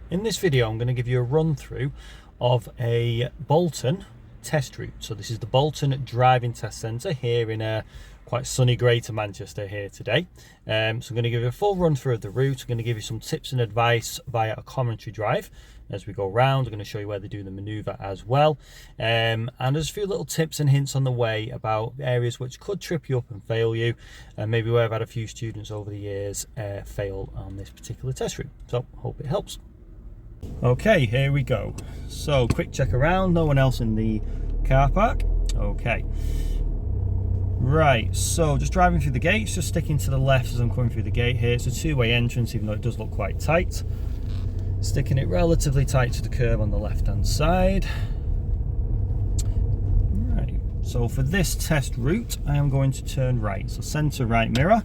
In this video, I'm going to give you a run through of a Bolton test route. So this is the Bolton Driving Test Centre here in quite sunny Greater Manchester here today. So I'm going to give you a full run through of the route. I'm going to give you some tips and advice via a commentary drive as we go round. I'm going to show you where they do the manoeuvre as well. And there's a few little tips and hints on the way about areas which could trip you up and fail you. And maybe where I've had a few students over the years fail on this particular test route. So hope it helps. Okay, here we go. So quick check around, no one else in the car park. Okay, right, so just driving through the gates, just sticking to the left as I'm coming through the gate here. It's a two-way entrance, even though it does look quite tight. Sticking it relatively tight to the curb on the left hand side. Right, so for this test route I am going to turn right, so centre right mirror,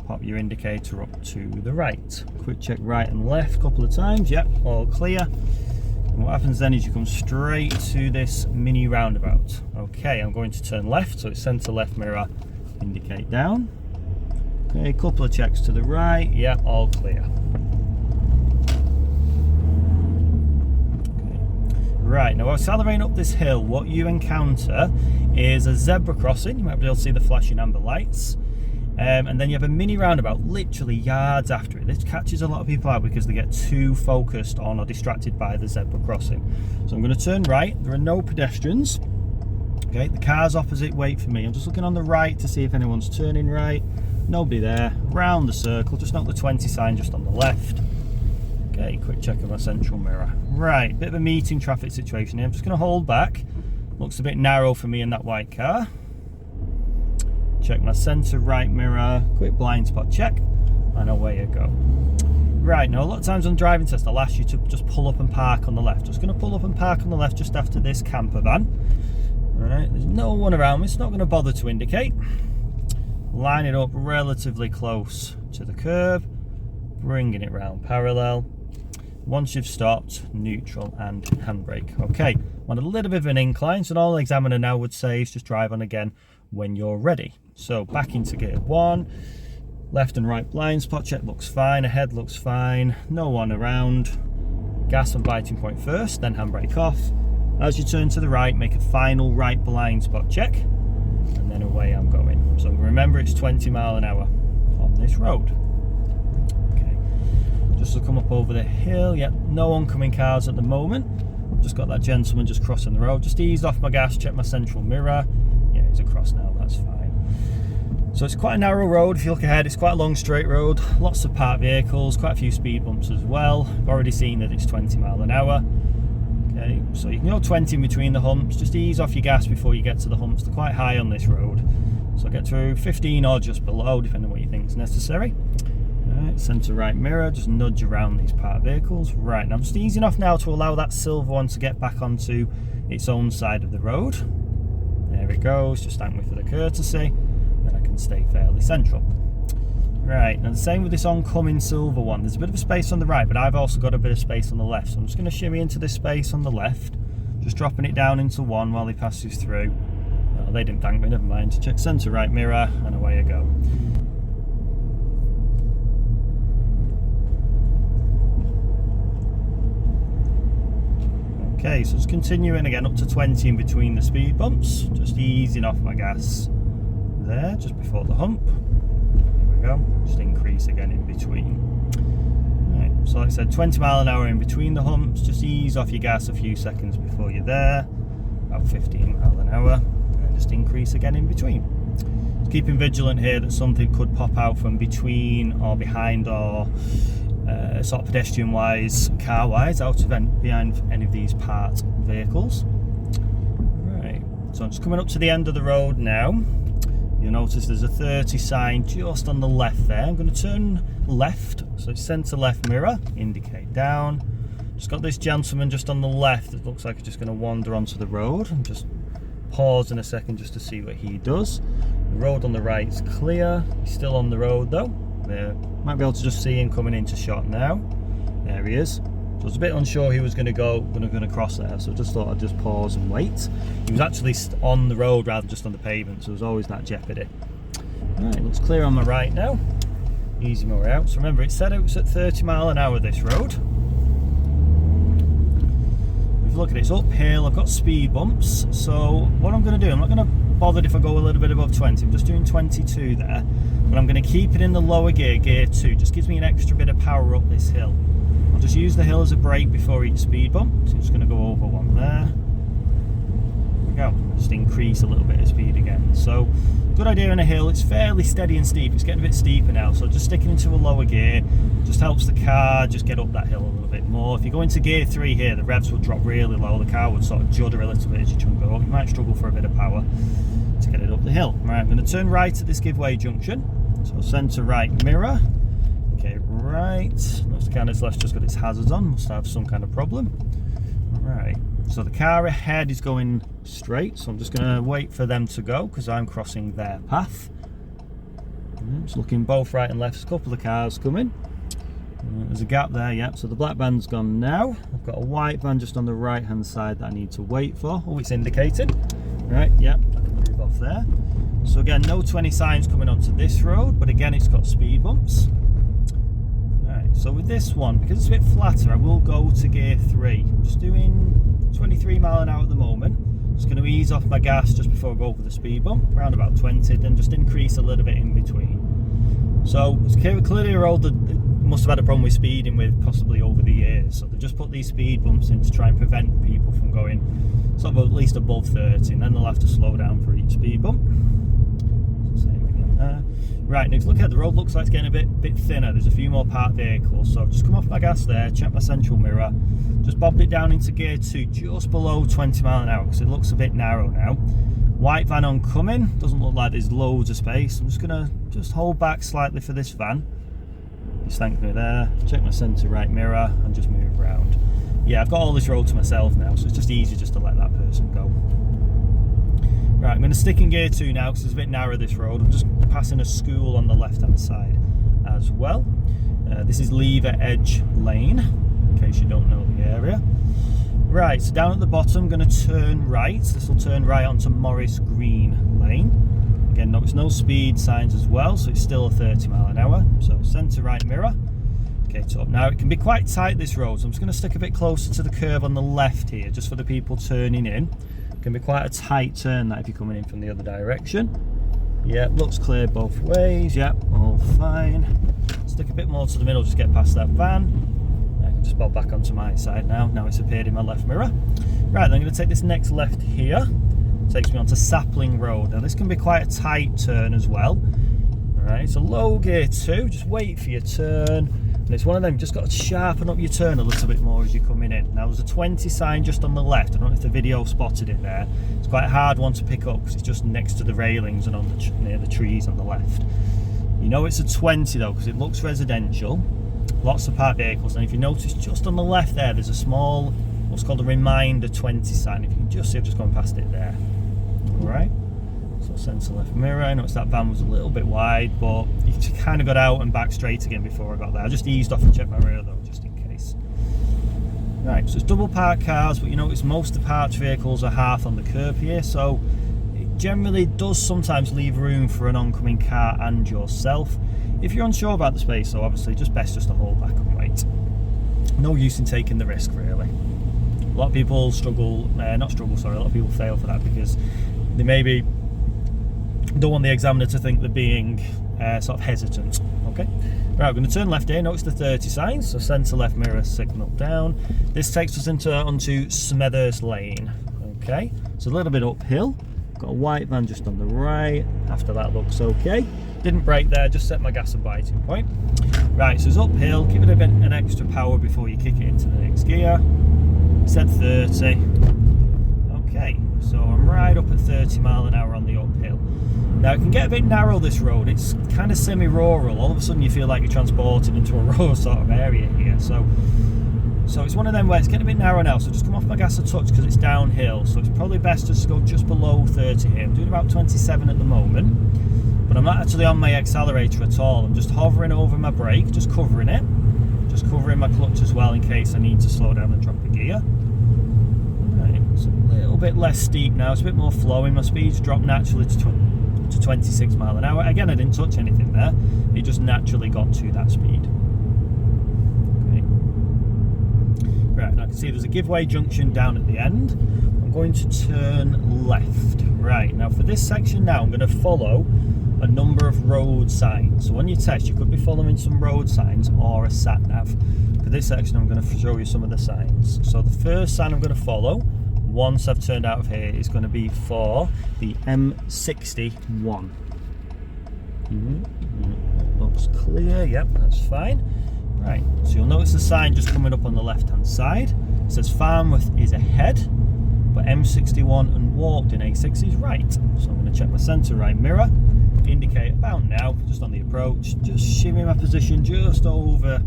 pop your indicator up to the right. Quick check right and left a couple of times. Yep, all clear. And what happens then is you come straight to this mini roundabout. Okay, I'm going to turn left, so it's centre left mirror, indicate down. Okay, a couple of checks to the right. Yeah, all clear. Okay. Right, now accelerating up this hill, what you encounter is a zebra crossing. You might be able to see the flashing amber lights. And then you have a mini roundabout literally yards after it. This catches a lot of people out because they get too focused on or distracted by the zebra crossing. So I'm going to turn right. There are no pedestrians. Okay, the cars opposite wait for me. I'm just looking on the right to see if anyone's turning right. Nobody there. Round the circle, just note the 20 sign just on the left. Okay, quick check of my central mirror. Right, bit of a meeting traffic situation here. I'm just going to hold back. Looks a bit narrow for me in that white car. Check my centre right mirror, quick blind spot check, and away you go. Right, now a lot of times on driving test I'll ask you to just pull up and park on the left. Just going to pull up and park on the left just after this camper van. Alright, there's no one around me, it's not going to bother to indicate. Line it up relatively close to the curb, bringing it round parallel. Once you've stopped, neutral and handbrake. Okay, on a little bit of an incline, so all the examiner now would say is just drive on again when you're ready. So back into gear one, left and right blind spot check looks fine, ahead looks fine, no one around. Gas and biting point first, then handbrake off. As you turn to the right, make a final right blind spot check, and then away I'm going. So remember, it's 20 mile an hour on this road. Okay, just to come up over the hill. Yep, no oncoming cars at the moment. Just got that gentleman just crossing the road. Just eased off my gas, check my central mirror. Yeah, he's across now, that's fine. So it's quite a narrow road. If you look ahead, it's quite a long straight road. Lots of parked vehicles, quite a few speed bumps as well. I've already seen that it's 20 mile an hour. Okay, so you can go 20 in between the humps. Just ease off your gas before you get to the humps. They're quite high on this road. So get through 15 or just below, depending on what you think is necessary. Alright, centre right mirror, just nudge around these parked vehicles. Right, now I'm just easing off now to allow that silver one to get back onto its own side of the road. There it goes, just thank me for the courtesy, then I can stay fairly central. Right, and the same with this oncoming silver one. There's a bit of a space on the right, but I've also got a bit of space on the left. So I'm just going to shimmy into this space on the left, just dropping it down into one while he passes through. Oh, they didn't thank me, never mind. Check centre right mirror, and away you go. Okay, so just continuing again up to 20 in between the speed bumps, just easing off my gas there, just before the hump. There we go, just increase again in between. Right, so like I said, 20 mile an hour in between the humps, just ease off your gas a few seconds before you're there, about 15 mile an hour, and just increase again in between. Just keeping vigilant here that something could pop out from between or behind or sort of pedestrian wise, car wise, out of behind any of these parked vehicles. Right, so I'm just coming up to the end of the road now. You'll notice there's a 30 sign just on the left there. I'm going to turn left, so it's centre left mirror, indicate down. Just got this gentleman just on the left that looks like he's just going to wander onto the road. And just pause in a second just to see what he does. The road on the right is clear. He's still on the road though. There, might be able to just see him coming into shot now. There he is. So I was a bit unsure he was going to cross there, so I just thought I'd just pause and wait. He was actually on the road rather than just on the pavement, so there's always that jeopardy. Right, looks clear on my right now. Easy my way out. So remember, it said it was at 30 mile an hour this road. look at it, it's uphill, I've got speed bumps, so what I'm going to do, I'm not going to bother if I go a little bit above 20, I'm just doing 22 there, but I'm going to keep it in the lower gear, gear 2, just gives me an extra bit of power up this hill. I'll just use the hill as a brake before each speed bump, so I'm just going to go over one there. There we go, just increase a little bit of speed again. So, good idea on a hill, it's fairly steady and steep, it's getting a bit steeper now, so just sticking into a lower gear just helps the car just get up that hill a little bit more. If you go into gear 3 here, the revs would drop really low, the car would sort of judder a little bit as you try and go up. You might struggle for a bit of power to get it up the hill. Right, I'm going to turn right at this giveaway junction, so centre right mirror, okay, right, notice the car left just got its hazards on, must have some kind of problem. Right, so the car ahead is going straight, so I'm just going to wait for them to go because I'm crossing their path. Just looking both right and left, there's a couple of cars coming. There's a gap there, yep, so the black van's gone now. I've got a white van just on the right hand side that I need to wait for. Oh, it's indicated. Right, yep, I can move off there. So again, no 20 signs coming onto this road, but again it's got speed bumps. Right, so with this one, because it's a bit flatter, I will go to gear 3. I'm just doing 23 mile an hour at the moment. Just going to ease off my gas just before I go over the speed bump, around about 20, then just increase a little bit in between. So it's clearly a road that must have had a problem with speeding with possibly over the years, so they just put these speed bumps in to try and prevent people from going sort of at least above 30, and then they'll have to slow down for each speed bump. Same again there. Right, next look at the road, looks like it's getting a bit thinner. There's a few more parked vehicles, so I've just come off my gas there, check my central mirror, just bobbed it down into gear 2 just below 20 mile an hour because it looks a bit narrow now. White van oncoming, doesn't look like there's loads of space. I'm just gonna hold back slightly for this van. Just thank me there, check my centre right mirror and just move around. Yeah, I've got all this road to myself now, so it's just easy just to let that person go. Right, I'm going to stick in gear 2 now because it's a bit narrow this road. I'm just passing a school on the left hand side as well. This is Lever Edge Lane, in case you don't know the area. Right, so down at the bottom, I'm going to turn right. This will turn right onto Morris Green Lane. Again, notice no speed signs as well, so it's still a 30 mile an hour. So centre right mirror. Okay, top. Now it can be quite tight this road, so I'm just going to stick a bit closer to the curve on the left here, just for the people turning in. It can be quite a tight turn that if you're coming in from the other direction. Yep, looks clear both ways. Yep, all fine. Stick a bit more to the middle, just get past that van. I can just bob back onto my side now. Now it's appeared in my left mirror. Right, then I'm going to take this next left here. Takes me onto Sapling Road. Now this can be quite a tight turn as well. Alright, so low gear 2, just wait for your turn. And it's one of them, just got to sharpen up your turn a little bit more as you're coming in. Now there's a 20 sign just on the left. I don't know if the video spotted it there. It's quite a hard one to pick up because it's just next to the railings and on the near the trees on the left. You know it's a 20 though because it looks residential. Lots of parked vehicles, and if you notice just on the left there, there's a small, what's called a reminder 20 sign. If you can just see, I've just gone past it there. Alright, so centre left mirror. I noticed that van was a little bit wide, but you kind of got out and back straight again before I got there. I just eased off and checked my rear though, just in case. Right, so it's double parked cars, but you notice most of the parked vehicles are half on the curb here, so it generally does sometimes leave room for an oncoming car and yourself. If you're unsure about the space, though, obviously just best just to hold back and wait. No use in taking the risk, really. A lot of people struggle, a lot of people fail for that because they maybe don't want the examiner to think they're being sort of hesitant. Okay, right, we're going to turn left here. Notice the 30 signs, so centre left mirror signal down. This takes us onto Smethurst Lane. Okay, it's a little bit uphill. Got a white van just on the right. After that looks okay. Didn't brake there, just set my gas and biting point. Right, so it's uphill. Give it a bit an extra power before you kick it into the next gear. Set 30. Okay, so I'm right up at 30 mile an hour on the uphill. Now it can get a bit narrow this road, it's kind of semi-rural. All of a sudden you feel like you're transported into a rural sort of area here. So it's one of them where it's getting a bit narrow now, so just come off my gas a touch because it's downhill. So it's probably best just to go just below 30 here. I'm doing about 27 at the moment, but I'm not actually on my accelerator at all. I'm just hovering over my brake, just covering it. Just covering my clutch as well in case I need to slow down and drop a gear. Right, it's a little bit less steep now, it's a bit more flowing. My speed's dropped naturally to 26 mile an hour. Again, I didn't touch anything there, it just naturally got to that speed. Okay. Right, now can see there's a giveaway junction down at the end. I'm going to turn left. Right, now for this section now, I'm going to follow a number of road signs. So on your test, you could be following some road signs or a sat nav. For this section, I'm going to show you some of the signs. So the first sign I'm going to follow, once I've turned out of here, is going to be for the M61. Looks clear, yep, that's fine. Right, so you'll notice the sign just coming up on the left hand side. It says Farmworth is ahead, but M61 and Walton A6 is right. So I'm going to check my centre right mirror, indicate about now, just on the approach, just shimmy my position just over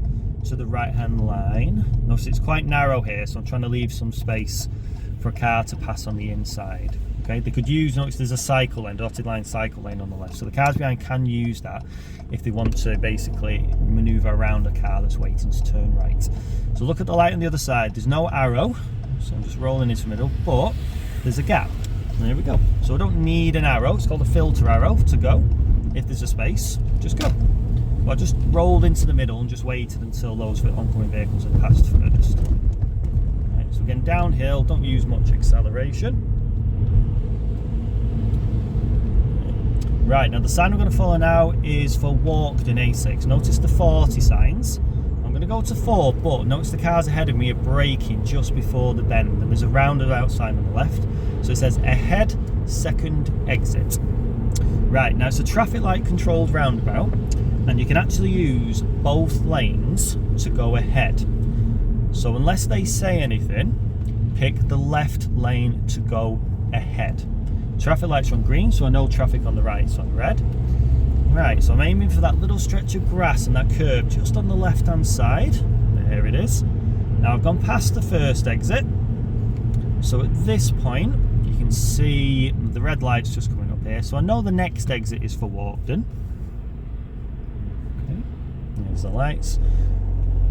to the right hand line. Notice it's quite narrow here, so I'm trying to leave some space for a car to pass on the inside. Okay, they could use, notice there's a cycle lane, dotted line cycle lane on the left, so the cars behind can use that if they want to basically manoeuvre around a car that's waiting to turn right. So look at the light on the other side, there's no arrow, so I'm just rolling into the middle, but there's a gap. And there we go. So I don't need an arrow, it's called a filter arrow to go. If there's a space, just go. Well, I just rolled into the middle and just waited until those oncoming vehicles had passed first. Right, so again, downhill, don't use much acceleration. Right, now the sign we're going to follow now is for Walton A6. Notice the 40 signs. I'm going to go to 4, but notice the cars ahead of me are braking just before the bend, and there's a roundabout sign on the left. So it says ahead, second exit. Right, now it's a traffic light controlled roundabout, and you can actually use both lanes to go ahead. So unless they say anything, pick the left lane to go ahead. Traffic lights are on green, so I know traffic on the right is on red. Right, so I'm aiming for that little stretch of grass and that curb just on the left hand side. There it is. Now I've gone past the first exit. So at this point, you can see the red light's just coming up here. So I know the next exit is for Walton. Okay, there's the lights.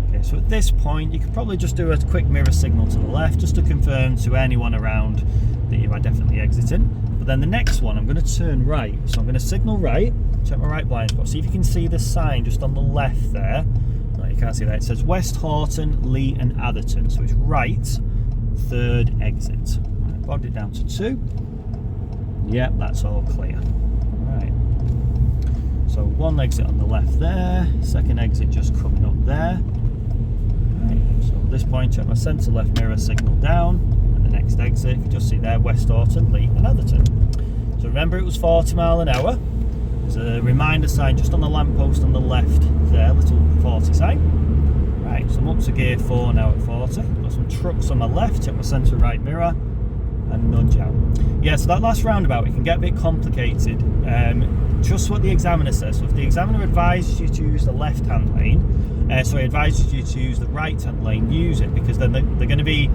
Okay, so at this point, you could probably just do a quick mirror signal to the left just to confirm to anyone around that you are definitely exiting. But then the next one, I'm going to turn right. So I'm going to signal right, check my right blind spot. See if you can see the sign just on the left there. No, you can't see that. It says West Horton, Lee and Atherton. So it's right, third exit. Right, bogged it down to 2. Yep, that's all clear. Right. So one exit on the left there, second exit just coming up there. Right. So at this point, check my centre left mirror signal down. Next exit, you just see there, West Horton, Lee and Atherton. So remember it was 40 mile an hour. There's a reminder sign just on the lamppost on the left there, little 40 sign. Right, so I'm up to gear 4 now at 40. Got some trucks on my left, check my centre right mirror and nudge out. Yeah, so that last roundabout, it can get a bit complicated. Just what the examiner says. So if the examiner advises you to use the left hand lane, advises you to use the right hand lane, use it, because then they're going to be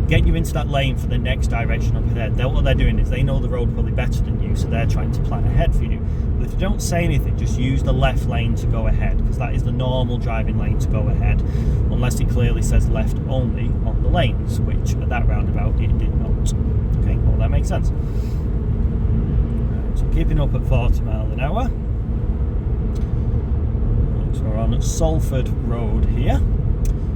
get you into that lane for the next direction up ahead. What they're doing is they know the road probably better than you, so they're trying to plan ahead for you. But if you don't say anything, just use the left lane to go ahead, because that is the normal driving lane to go ahead, unless it clearly says left only on the lanes, which at that roundabout it did not. Okay, well that makes sense. Right, so keeping up at 40 mile an hour. Right, so we're on Salford Road here.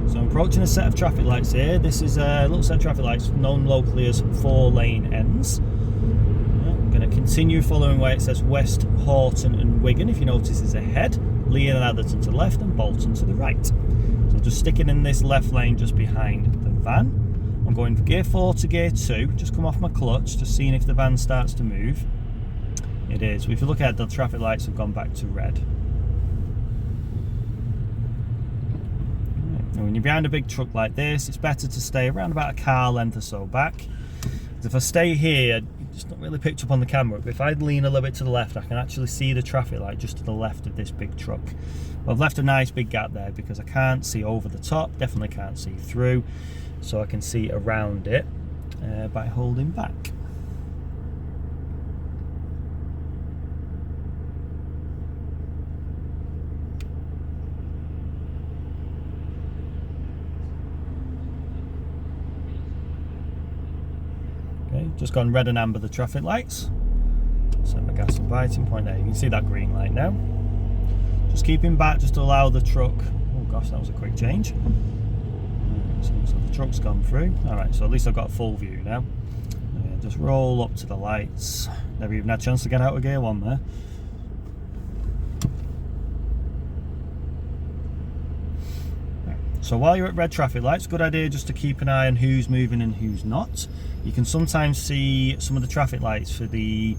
So I'm approaching a set of traffic lights here. This is a little set of traffic lights known locally as 4-lane ends. I'm going to continue following where it says West Horton and Wigan. If you notice, is ahead. Lee and Atherton to the left and Bolton to the right. So I'm just sticking in this left lane just behind the van. I'm going from gear 4 to gear 2. Just come off my clutch, just seeing if the van starts to move. It is. If you look at the traffic lights have gone back to red. When you're behind a big truck like this, it's better to stay around about a car length or so back. If I stay here, it's not really picked up on the camera, but if I lean a little bit to the left, I can actually see the traffic light just to the left of this big truck. Well, I've left a nice big gap there because I can't see over the top, definitely can't see through, so I can see around it by holding back. Just gone red and amber the traffic lights. Set my gas and biting point there. You can see that green light now. Just keeping back just to allow the truck. Oh gosh, that was a quick change. So the truck's gone through. Alright, so at least I've got a full view now. Just roll up to the lights. Never even had a chance to get out of gear 1 there. So while you're at red traffic lights, good idea just to keep an eye on who's moving and who's not. You can sometimes see some of the traffic lights for the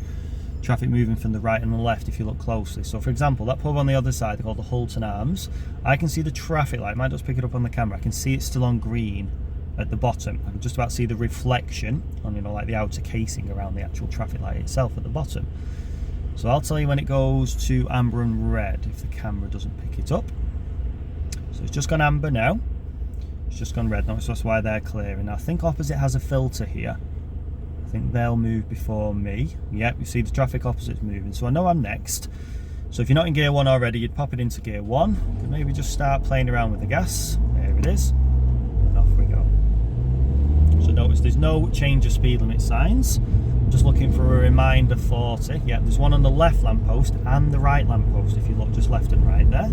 traffic moving from the right and the left if you look closely. So for example, that pub on the other side called the Bolton Arms, I can see the traffic light, I might just pick it up on the camera, I can see it's still on green at the bottom. I can just about see the reflection on, you know, like the outer casing around the actual traffic light itself at the bottom. So I'll tell you when it goes to amber and red if the camera doesn't pick it up. So it's just gone amber now, it's just gone red now, so that's why they're clearing. I think opposite has a filter here. I think they'll move before me. Yep, you see the traffic opposite's moving, so I know I'm next. So if you're not in gear 1 already, you'd pop it into gear 1. You could maybe just start playing around with the gas. There it is, and off we go. So notice there's no change of speed limit signs. I'm just looking for a reminder 40. Yep, there's one on the left lamppost and the right lamppost if you look just left and right there.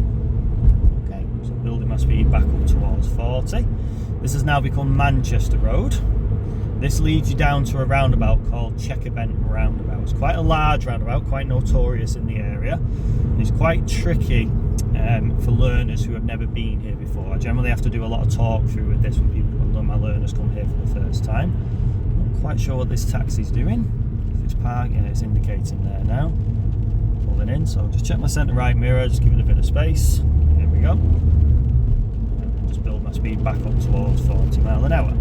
Okay, so building my speed back up towards 40. This has now become Manchester Road. This leads you down to a roundabout called Checker Bent Roundabout. It's quite a large roundabout, quite notorious in the area. It's quite tricky for learners who have never been here before. I generally have to do a lot of talk through with this when people, when my learners come here for the first time. I'm not quite sure what this taxi's doing. If it's parking, yeah, it's indicating there now. Pulling in, so just check my centre right mirror, just give it a bit of space. Here we go. Just build my speed back up towards 40 mile an hour.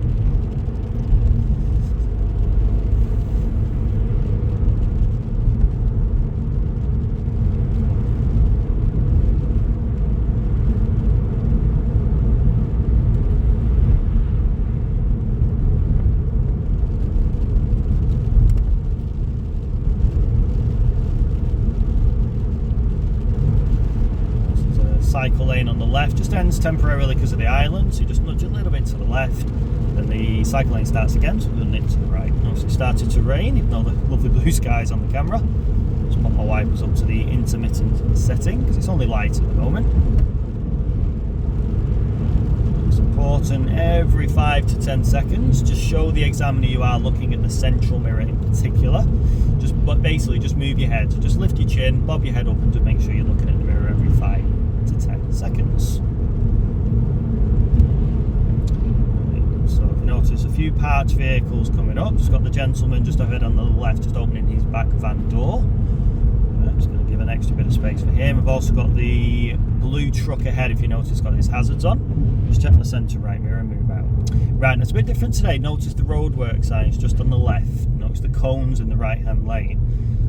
Cycle lane on the left just ends temporarily because of the island, so you just nudge a little bit to the left, then the cycle lane starts again, so we'll nip to the right. Notice it started to rain, ignore the lovely blue skies on the camera. Just put my wipers up to the intermittent setting because it's only light at the moment. It's important every 5 to 10 seconds just show the examiner you are looking at the central mirror in particular. But basically just move your head, so just lift your chin, bob your head up, and just make sure you're looking at the mirror every 5 to 10 seconds. So if you notice a few parked vehicles coming up, just got the gentleman just ahead on the left just opening his back van door. I'm just going to give an extra bit of space for him. We've also got the blue truck ahead, if you notice, got his hazards on. Just check the centre right mirror and move out. Right, and it's a bit different today. Notice the roadwork signs just on the left. Notice the cones in the right hand lane.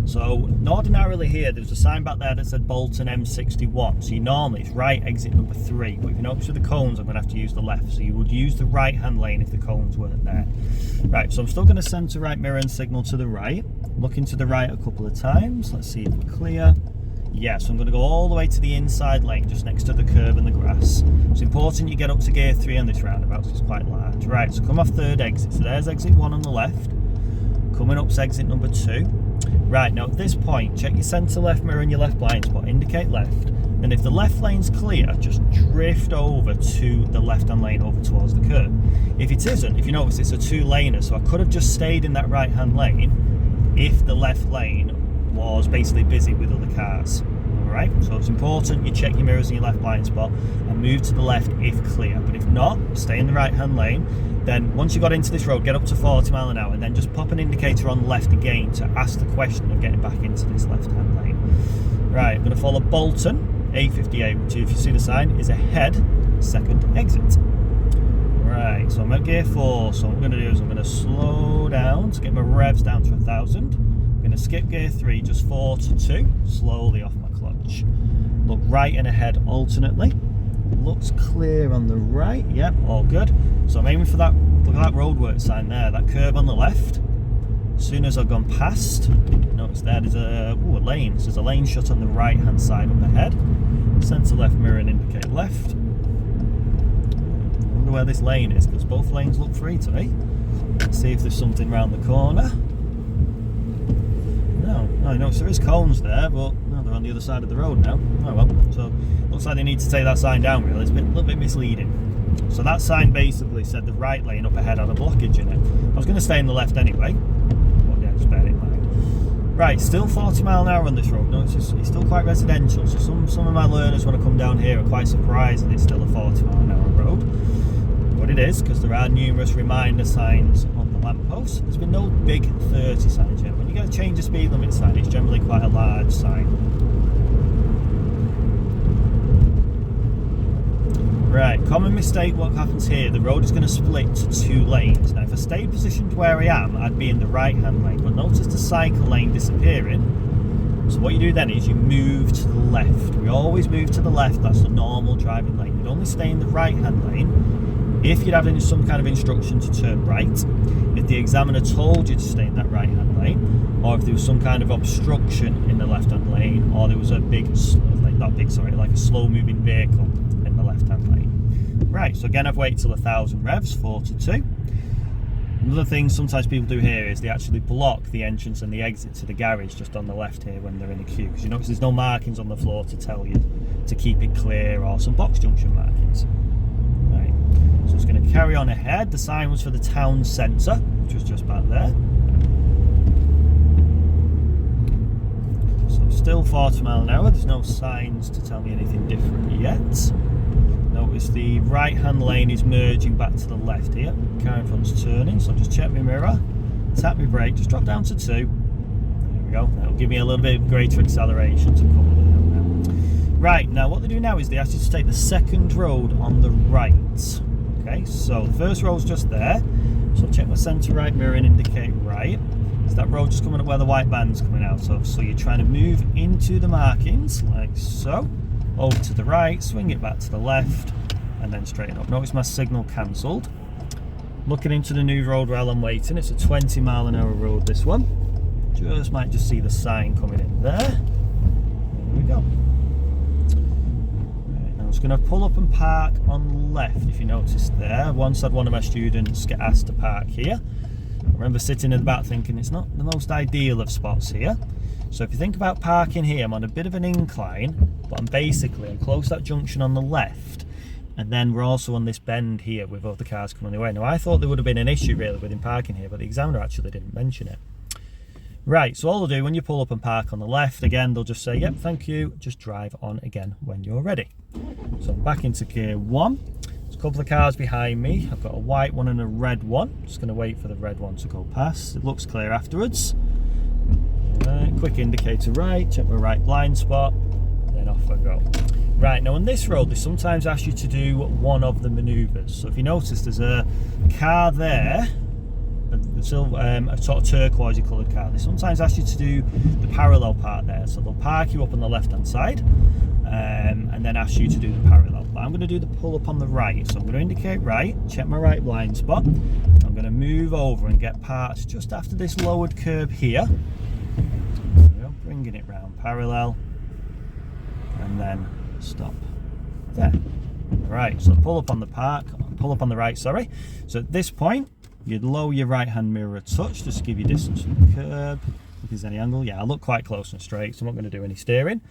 So ordinarily here there's a sign back there that said Bolton M61, so you normally it's right exit number 3, but if you notice with the cones I'm going to have to use the left, so you would use the right hand lane if the cones weren't there. Right, so I'm still going to centre right mirror and signal to the right, looking to the right a couple of times, let's see if we're clear. Yeah, so I'm going to go all the way to the inside lane just next to the curb and the grass. It's important you get up to gear 3 on this roundabout because it's quite large. Right, so come off third exit, so there's exit 1 on the left, coming up's exit number 2. Right, now at this point, check your centre left mirror and your left blind spot, indicate left, and if the left lane's clear, just drift over to the left hand lane over towards the curb. If it isn't, if you notice it's a 2-laner, so I could have just stayed in that right hand lane if the left lane was basically busy with other cars. Alright, so it's important you check your mirrors and your left blind spot and move to the left if clear, but if not, stay in the right hand lane. Then once you got into this road, get up to 40 mile an hour and then just pop an indicator on left again to ask the question of getting back into this left hand lane. Right, I'm going to follow Bolton A58, which if you see the sign is ahead, second exit. Right, so I'm at gear 4, so what I'm going to do is I'm going to slow down to get my revs down to 1,000. I'm going to skip gear 3, just 4 to 2, slowly off my clutch. Look right and ahead alternately. Looks clear on the right, yep, all good. So I'm aiming for that, look at that roadwork sign there, that curb on the left. As soon as I've gone past, notice there's a lane, so there's a lane shut on the right hand side up ahead. Centre left mirror and indicate left. I wonder where this lane is, because both lanes look free to me. Let's see if there's something round the corner. No, notice there is cones there, but no, they're on the other side of the road now. Oh well, so looks like they need to take that sign down really, it's a little bit misleading. So that sign basically said the right lane up ahead had a blockage in it. I was going to stay in the left anyway, but yeah, just bear it in mind. Right, still 40 mile an hour on this road. No, it's still quite residential, so some of my learners when I come down here are quite surprised that it's still a 40 mile an hour road. But it is, because there are numerous reminder signs on the lamppost. There's been no big 30 signs yet. When you get a change of speed limit sign, it's generally quite a large sign. Right, common mistake what happens here, the road is going to split to 2 lanes. Now if I stayed positioned where I am, I'd be in the right hand lane, but notice the cycle lane disappearing. So what you do then is you move to the left. We always move to the left, that's the normal driving lane. You'd only stay in the right hand lane if you'd had some kind of instruction to turn right, if the examiner told you to stay in that right hand lane, or if there was some kind of obstruction in the left hand lane, or there was a like a slow moving vehicle in the left hand lane. Right, so again I've waited till 1,000 revs, 4 to 2. Another thing sometimes people do here is they actually block the entrance and the exit to the garage just on the left here when they're in a queue, because you notice there's no markings on the floor to tell you to keep it clear, or some box junction markings. Right, so it's going to carry on ahead. The sign was for the town centre, which was just back there. So still 40 mile an hour, there's no signs to tell me anything different yet. Notice the right hand lane is merging back to the left here. Car in front's turning, so just check my mirror, tap my brake, just drop down to 2. There we go, that'll give me a little bit greater acceleration to cover the hill now. Right, now what they do now is they ask you to take the second road on the right. Okay, so the first road's just there, so check my centre right mirror and indicate right. So that road just coming up where the white band's coming out of, so you're trying to move into the markings, like so. Over to the right, swing it back to the left, and then straighten up. Notice my signal cancelled. Looking into the new road while I'm waiting. It's a 20 mile an hour road, this one. Might just see the sign coming in there. There we go. Right, now I'm just going to pull up and park on left, if you notice there. Once had one of my students get asked to park here. I remember sitting in the back thinking it's not the most ideal of spots here. So if you think about parking here, I'm on a bit of an incline, but I'm close to that junction on the left, and then we're also on this bend here with other cars coming the way. Now I thought there would have been an issue really with him parking here, but the examiner actually didn't mention it. Right, so all they'll do when you pull up and park on the left, again, they'll just say, yep, thank you, just drive on again when you're ready. So I'm back into gear 1. There's a couple of cars behind me. I've got a white one and a red one. Just going to wait for the red one to go past. It looks clear afterwards. Right, quick indicator right, check my right blind spot, then off I go. Right, now on this road they sometimes ask you to do one of the manoeuvres. So if you notice there's a car there, a sort of turquoisey coloured car. They sometimes ask you to do the parallel part there. So they'll park you up on the left hand side and then ask you to do the parallel. But I'm going to do the pull up on the right. So I'm going to indicate right, check my right blind spot. I'm going to move over and get parked just after this lowered curb here. Bringing it round parallel and then stop there. Right, so pull up on the right, sorry. So at this point you'd lower your right hand mirror a touch just to give you distance from the curb. If there's any angle, yeah, I look quite close and straight, so I'm not going to do any steering.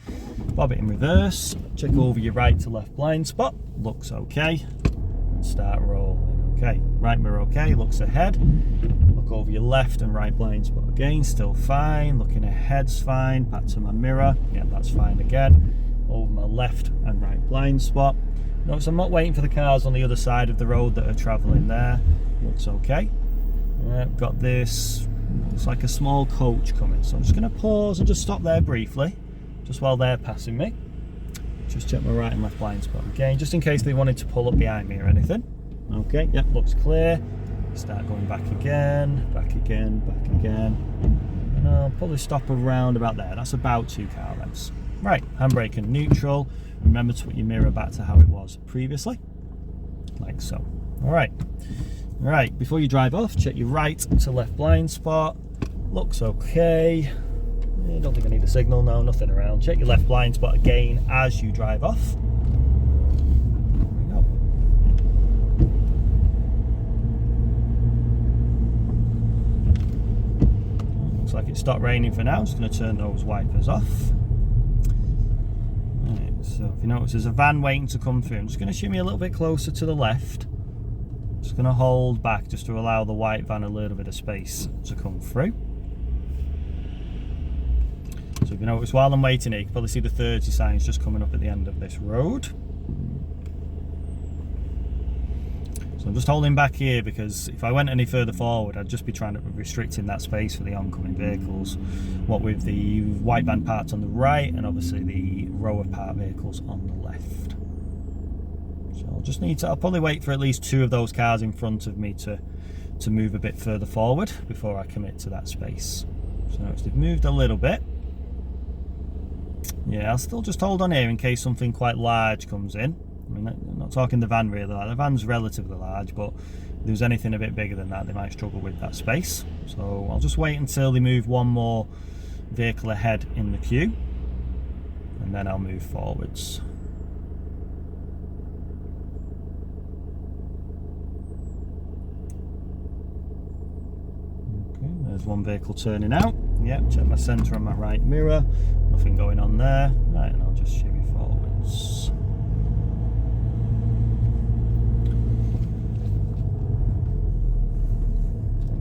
Bob it in reverse, check over your right to left blind spot, looks okay, and start rolling. Okay, right mirror okay, looks ahead. Look over your left and right blind spot again, still fine. Looking ahead's fine. Back to my mirror, yeah, that's fine again. Over my left and right blind spot. Notice I'm not waiting for the cars on the other side of the road that are travelling there. Looks okay. Got this, it's like a small coach coming, so I'm just going to pause and just stop there briefly, just while they're passing me. Just check my right and left blind spot again, just in case they wanted to pull up behind me or anything. Okay, yep, looks clear. Start going back again, back again, back again. And I'll probably stop around about there. That's about 2 car lengths. Right, handbrake and neutral. Remember to put your mirror back to how it was previously, like so. All right. Right, before you drive off, check your right to left blind spot. Looks okay. I don't think I need a signal, no, nothing around. Check your left blind spot again as you drive off. There we go. Looks like it stopped raining for now. I'm just going to turn those wipers off. Right, So if you notice there's a van waiting to come through, I'm just going to shimmy a little bit closer to the left. Just going to hold back just to allow the white van a little bit of space to come through. So if you notice while I'm waiting here, you can probably see the 30 signs just coming up at the end of this road. So I'm just holding back here because if I went any further forward, I'd just be trying to restricting that space for the oncoming vehicles. What with the white van parked on the right and obviously the row of parked vehicles on the left. So I'll probably wait for at least 2 of those cars in front of me to move a bit further forward before I commit to that space. So notice they've moved a little bit. Yeah, I'll still just hold on here in case something quite large comes in. I mean, I'm not talking the van really, the van's relatively large, but if there's anything a bit bigger than that, they might struggle with that space. So I'll just wait until they move one more vehicle ahead in the queue, and then I'll move forwards. Okay, there's one vehicle turning out. Yep, check my centre and my right mirror. Nothing going on there. Right, and I'll just shimmy forwards.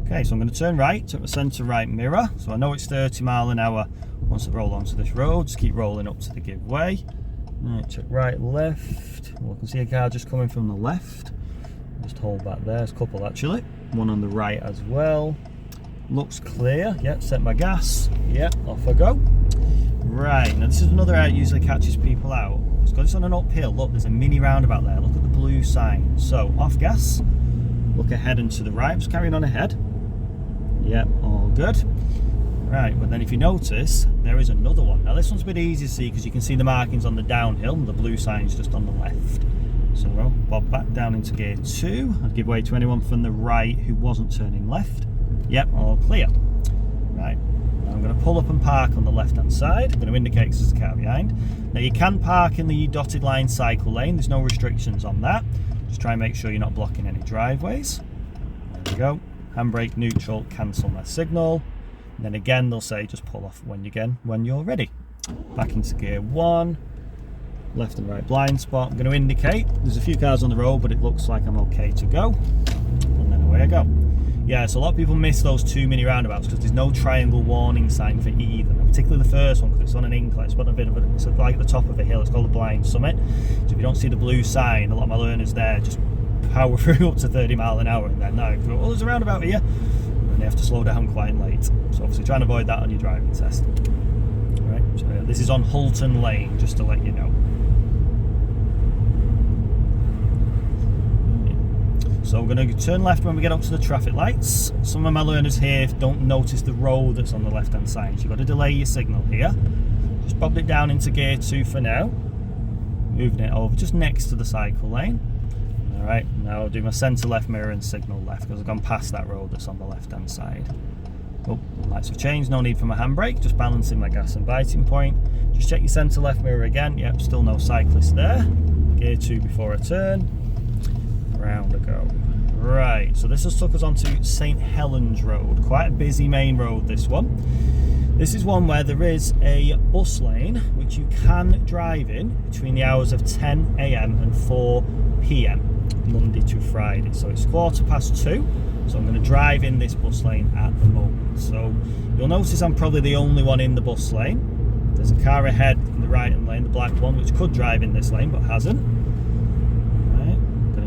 Okay, so I'm going to turn right, took my centre right mirror, so I know it's 30 mile an hour once I roll onto this road. Just keep rolling up to the give way. Right, check right, left. Well, I can see a car just coming from the left. Just hold back there, there's a couple actually. One on the right as well. Looks clear. Yep, set my gas. Yep, off I go. Right, now this is another area that usually catches people out. It's got this on an uphill. Look, there's a mini roundabout there. Look at the blue sign. So, off gas. Look ahead and to the right. Just carrying on ahead. Yep, all good. Right, but then if you notice, there is another one. Now this one's a bit easy to see because you can see the markings on the downhill and the blue sign's just on the left. So I'll bob back down into gear 2. I'll give way to anyone from the right who wasn't turning left. Yep, all clear. Right, now I'm going to pull up and park on the left hand side. I'm going to indicate because there's a car behind. Now you can park in the dotted line cycle lane. There's no restrictions on that. Just try and make sure you're not blocking any driveways. There we go. Handbrake, neutral, cancel my signal. And then again they'll say just pull off when you're ready. Back into gear 1. Left and right blind spot. I'm going to indicate. There's a few cars on the road, but it looks like I'm okay to go. And then away I go. Yeah, so a lot of people miss those 2 mini roundabouts because there's no triangle warning sign for either. Particularly the first one because it's on an incline. It's got a bit of it's like the top of a hill. It's called the Blind Summit. So if you don't see the blue sign, a lot of my learners there just power through up to 30 mile an hour and then now oh, there's a roundabout here, and they have to slow down quite late. So obviously try and avoid that on your driving test. Right, so this is on Bolton Lane, just to let you know. So we're going to turn left when we get up to the traffic lights. Some of my learners here don't notice the road that's on the left hand side, so you've got to delay your signal here. Just bobbed it down into gear 2 for now, moving it over just next to the cycle lane. Alright, now I'll do my centre left mirror and signal left because I've gone past that road that's on the left hand side. Oh, lights have changed, no need for my handbrake, just balancing my gas and biting point. Just check your centre left mirror again. Yep, still no cyclist there. Gear 2 before I turn. Round I go. Right, so this has took us onto St Helens Road. Quite a busy main road, this one. This is one where there is a bus lane which you can drive in between the hours of 10 AM and 4 PM, Monday to Friday. So it's 2:15, so I'm going to drive in this bus lane at the moment. So you'll notice I'm probably the only one in the bus lane. There's a car ahead in the right hand lane, the black one, which could drive in this lane but hasn't.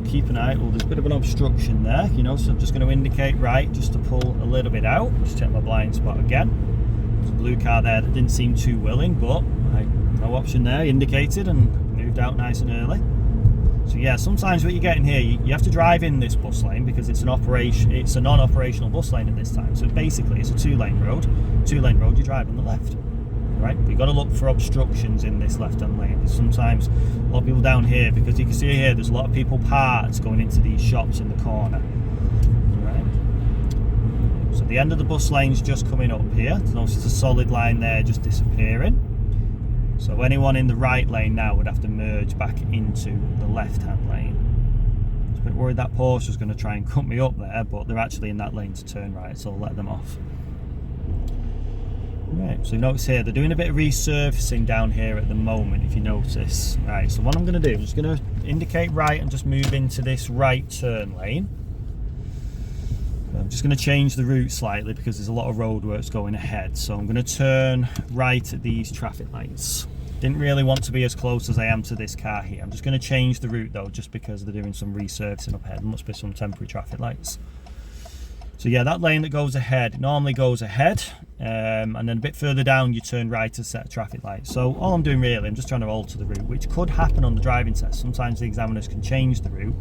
Keep an eye. Oh, there's a bit of an obstruction there, you know, so I'm just going to indicate right just to pull a little bit out. Just check my blind spot again. There's a blue car there that didn't seem too willing, but no option there, indicated and moved out nice and early. So yeah, sometimes what you're getting here, you have to drive in this bus lane because it's a non-operational bus lane at this time. So basically it's a 2-lane road. 2-lane road, you drive on the left. Right, but you've got to look for obstructions in this left-hand lane. There's sometimes a lot of people down here because you can see here there's a lot of people parked going into these shops in the corner. Right, so the end of the bus lane's just coming up here. Notice it's a solid line there just disappearing. So anyone in the right lane now would have to merge back into the left-hand lane. I was a bit worried that Porsche was going to try and cut me up there, but they're actually in that lane to turn right, so I'll let them off. Right, so you notice here, they're doing a bit of resurfacing down here at the moment, if you notice. Right, so what I'm going to do, I'm just going to indicate right and just move into this right turn lane. I'm just going to change the route slightly because there's a lot of roadworks going ahead. So I'm going to turn right at these traffic lights. Didn't really want to be as close as I am to this car here. I'm just going to change the route though, just because they're doing some resurfacing up ahead. There must be some temporary traffic lights. So yeah, that lane that goes ahead, it normally goes ahead, and then a bit further down you turn right to set a traffic light. So all I'm doing really, I'm just trying to alter the route, which could happen on the driving test. Sometimes the examiners can change the route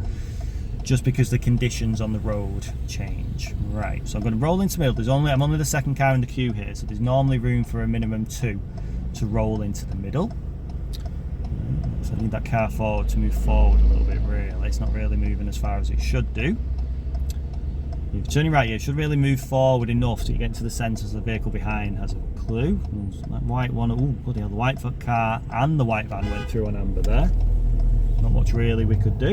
just because the conditions on the road change. Right, so I'm going to roll into the middle. I'm only the second car in the queue here, so there's normally room for a minimum 2 to roll into the middle. So I need that car forward to move forward a little bit really. It's not really moving as far as it should do. If you're turning right here, it should really move forward enough so you get into the centre so the vehicle behind has a clue. That white one, oh bloody hell, the white car and the white van went through on amber there. Not much really we could do.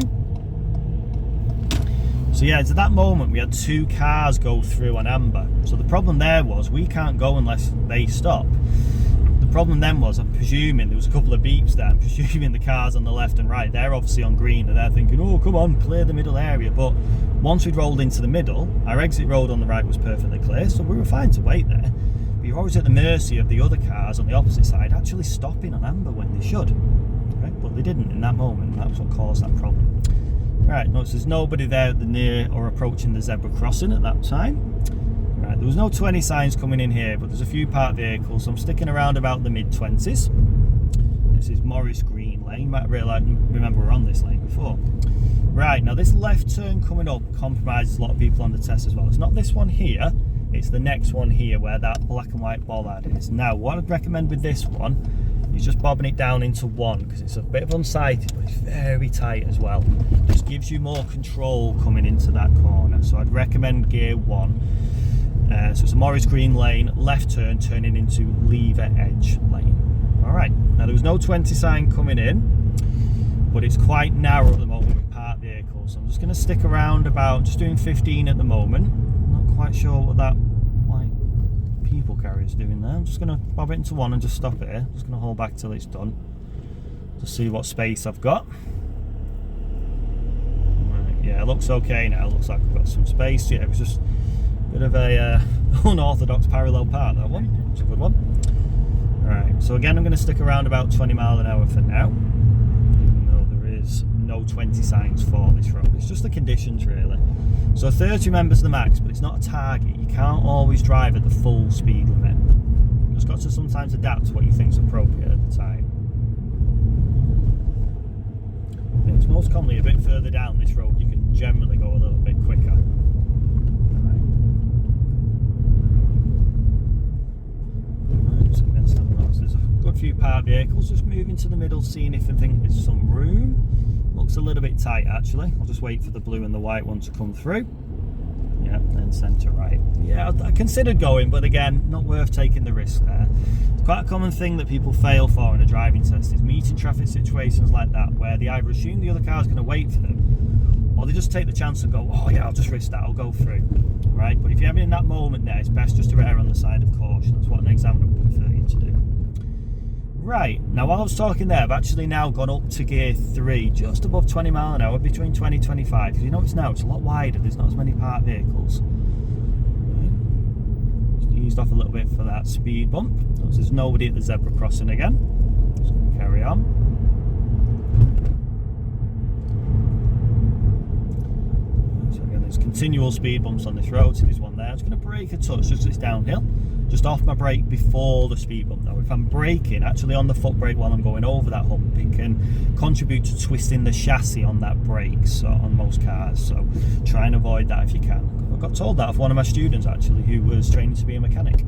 So yeah, to that moment we had 2 cars go through on amber. So the problem there was we can't go unless they stop. The problem then was, I'm presuming there was a couple of beeps there. I'm presuming the cars on the left and right, they're obviously on green and they're thinking, oh come on, clear the middle area. But once we'd rolled into the middle, our exit road on the right was perfectly clear, so we were fine to wait there. But you're always at the mercy of the other cars on the opposite side actually stopping on amber when they should. Right? But they didn't in that moment, and that was what caused that problem. Right, notice there's nobody there at the near or approaching the zebra crossing at that time. Right, there was no 20 signs coming in here, but there's a few parked vehicles, so I'm sticking around about the mid-20s. This is Morris Green Lane. You might remember we're on this lane before. Right, now this left turn coming up compromises a lot of people on the test as well. It's not this one here, it's the next one here where that black and white bollard is. Now, what I'd recommend with this one is just bobbing it down into 1 because it's a bit of unsighted, but it's very tight as well. Just gives you more control coming into that corner. So I'd recommend gear 1. So it's a Morris Green Lane, left turn, turning into Lever Edge Lane. Alright, now there was no 20 sign coming in, but it's quite narrow at the moment with parked vehicles. So I'm just going to stick around about, just doing 15 at the moment. Not quite sure what that white people carrier is doing there. I'm just going to bob it into 1 and just stop it here. Just going to hold back till it's done to see what space I've got. Right, yeah, it looks okay now. It looks like I've got some space. Yeah, it was just bit of a unorthodox parallel part, that one. It's a good one. Alright, so again I'm going to stick around about 20 mile an hour for now, even though there is no 20 signs for this road. It's just the conditions really. So 30 remembers the max, but it's not a target. You can't always drive at the full speed limit. You've just got to sometimes adapt to what you think is appropriate at the time. And it's most commonly a bit further down this road you can generally go a little bit quicker. There's a good few parked vehicles, just moving to the middle, seeing if I think there's some room. Looks a little bit tight actually. I'll just wait for the blue and the white one to come through. Yeah, then centre right. Yeah, I considered going, but again, not worth taking the risk there. It's quite a common thing that people fail for in a driving test is meeting traffic situations like that, where they either assume the other car's going to wait for them, or they just take the chance and go, oh yeah, I'll just risk that, I'll go through. Right, but if you're having that moment there, it's best just to err on the side of caution. That's what an examiner would prefer you to do. Right, now while I was talking there, I've actually now gone up to gear 3, just above 20 mile an hour, between 20 and 25. Because you notice now it's a lot wider, there's not as many parked vehicles. Right. Just eased off a little bit for that speed bump. Notice there's nobody at the zebra crossing again. Just going to carry on. So again, there's continual speed bumps on this road, so there's one there. I'm just going to brake a touch just as it's downhill. Just off my brake before the speed bump though. If I'm braking actually on the foot brake while I'm going over that hump, it can contribute to twisting the chassis on that brake, so on most cars, so try and avoid that if you can. I got told that of one of my students actually who was training to be a mechanic,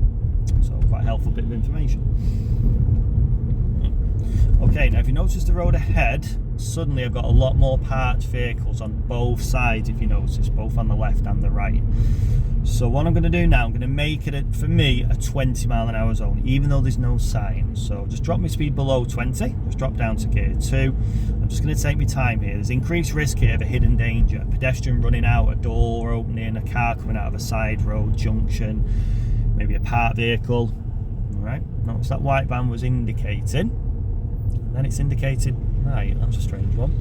so quite a helpful bit of information. Okay, now if you notice the road ahead, suddenly I've got a lot more parked vehicles on both sides, if you notice, both on the left and the right. So what I'm going to do now, I'm going to make it, for me, a 20 mile an hour zone, even though there's no sign. So just drop my speed below 20, just drop down to gear 2. I'm just going to take my time here. There's increased risk here of a hidden danger. A pedestrian running out, a door opening, a car coming out of a side road junction, maybe a parked vehicle. Right, notice that white van was indicating. Then it's indicated, right, that's a strange one.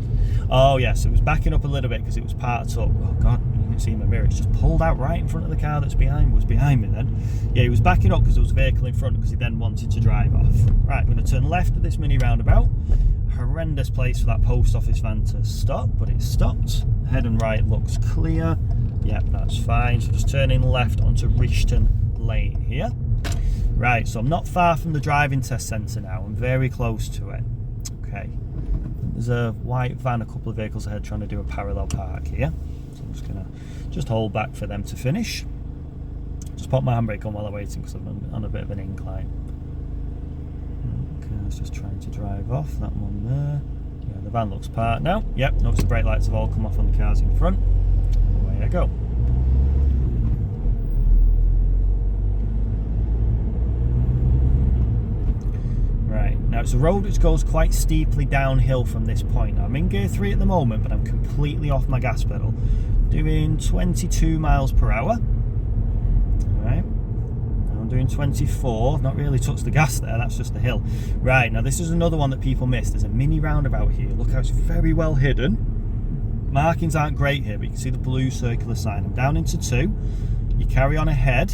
Oh yes, it was backing up a little bit because it was parked up. Oh God, you can see in my mirror, it's just pulled out right in front of the car was behind me then. Yeah, he was backing up because there was a vehicle in front because he then wanted to drive off. Right, I'm going to turn left at this mini roundabout. Horrendous place for that post office van to stop, but it stopped. Head and right looks clear. Yep, that's fine. So just turning left onto Rishton Lane here. Right, so I'm not far from the driving test centre now. I'm very close to it. Okay. There's a white van, a couple of vehicles ahead trying to do a parallel park here. So I'm just going to hold back for them to finish. Just pop my handbrake on while I'm waiting because I'm on a bit of an incline. Okay, I was just trying to drive off. That one there. Yeah, the van looks parked now. Yep, notice the brake lights have all come off on the cars in front. Away I go. Now it's a road which goes quite steeply downhill from this point. Now I'm in gear 3 at the moment, but I'm completely off my gas pedal. Doing 22 miles per hour. Right. Now I'm doing 24. Not really touched the gas there, that's just the hill. Right, now this is another one that people miss. There's a mini roundabout here. Look how it's very well hidden. Markings aren't great here, but you can see the blue circular sign. I'm down into 2. You carry on ahead.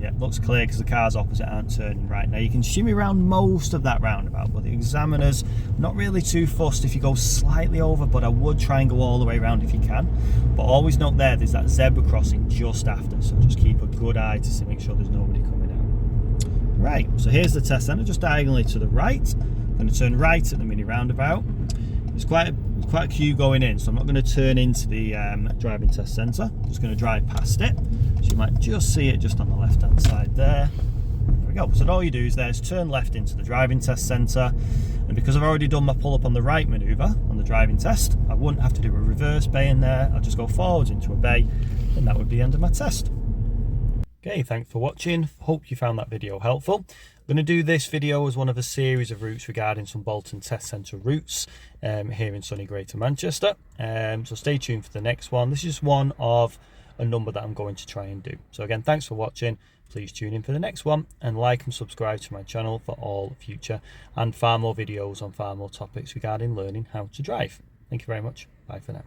Yeah, looks clear because the cars opposite aren't turning right. Now you can shimmy around most of that roundabout, but the examiner's not really too fussed if you go slightly over, but I would try and go all the way around if you can. But always note there's that zebra crossing just after, so just keep a good eye to make sure there's nobody coming out. Right, so here's the test centre, just diagonally to the right. I'm going to turn right at the mini roundabout. It's quite a queue going in, so I'm not going to turn into the driving test centre. I'm just going to drive past it. So you might just see it just on the left hand side there. There we go. So all you do is turn left into the driving test centre, and because I've already done my pull up on the right manoeuvre on the driving test, I wouldn't have to do a reverse bay in there. I'll just go forwards into a bay, and that would be the end of my test. Okay, thanks for watching. Hope you found that video helpful. I'm going to do this video as one of a series of routes regarding some Bolton test centre routes here in sunny Greater Manchester. So stay tuned for the next one. This is one of a number that I'm going to try and do. So again, thanks for watching. Please tune in for the next one and like and subscribe to my channel for all future and far more videos on far more topics regarding learning how to drive. Thank you very much. Bye for now.